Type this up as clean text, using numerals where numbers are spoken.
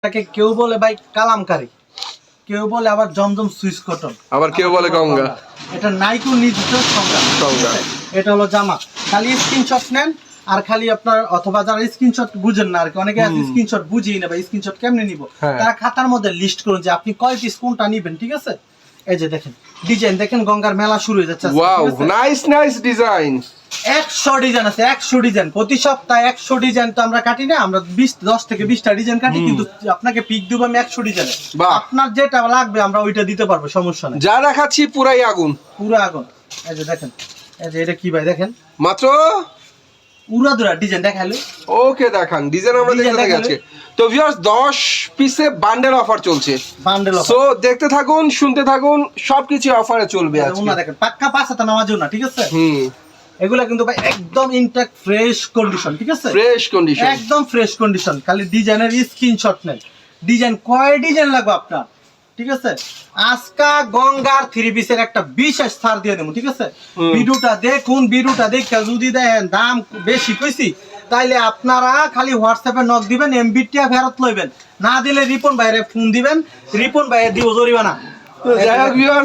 এটাকে কেউ বলে ভাই কালামকারী, কেউ বলে আবার জমজম সুইস কটন, আবার কেউ বলে গঙ্গা। এটা নাইকো নির্দিষ্ট সংজ্ঞা। এটা হলো জামা, খালি স্ক্রিনশট নেন আর খালি আপনার, অথবা যারা স্ক্রিনশট বুঝেন না আর কি, অনেকে আছে স্ক্রিনশট বুঝিয়ে না ভাই স্ক্রিনশট কেমনে নিব, তারা খাতার মধ্যে লিস্ট করুন যে আপনি কয় পিস কোনটা নিবেন। ঠিক আছে, এই যে দেখেন ডিজাইন দেখেন, গঙ্গার মেলা শুরু হয়ে যাচ্ছে। Wow, nice nice design. 100 design আছে, 100 ডিজাইন প্রতি সপ্তাহে 100 ডিজাইন তো আমরা কাটি না, আমরা 10 থেকে 20টা ডিজাইন কাটি, কিন্তু আপনাকে পিক দেব আমি 100 ডিজাইন। আপনার যেটা লাগবে আমরা ওইটা দিতে পারবো, সমস্যা নেই। যা দেখাচ্ছি পুরাই আগুন, পুরো আগুন। এই যে দেখেন, এই যে এটা কি ভাই দেখেন, মাত্র উড়াদুরা ডিজাইন দেখাইলো। ওকে দেখান ডিজাইন আমরা দেখতে যাচ্ছি। তো ভিউয়ার্স 10 পিসে বান্ডেল অফার চলছে, বান্ডেল অফার। সো দেখতে থাকুন, শুনতে থাকুন, সবকিছু অফারে চলবে আজকে। ওনা দেখেন পাক্কা 5 হাতে নামাজও না, ঠিক আছে। হুম, এগুলা কিন্তু ভাই একদম ইনট্যাক্ট ফ্রেশ কন্ডিশন, ঠিক আছে, ফ্রেশ কন্ডিশন, একদম ফ্রেশ কন্ডিশন। খালি ডিজাইনের স্ক্রিনশট নেন, ডিজাইন কয় ডিজাইন লাগবে আপনার, ঠিক আছে। আজকা গঙ্গার 3 পিসের একটা বিশেষ ছাড় দিয়ে দেবো, ঠিক আছে। ভিডিওটা দেখুন, ভিডিওটা দেখে যদি দেখেন দাম বেশি কইছি, তাইলে আপনারা খালি হোয়াটসঅ্যাপে নক দিবেন, এমবিটা ফেরত লইবেন, না দিলে রিপন ভাইরে ফোন দিবেন, রিপন ভাইয়ের দিব জরিমানা। তো যাই হোক ভিউয়ার্স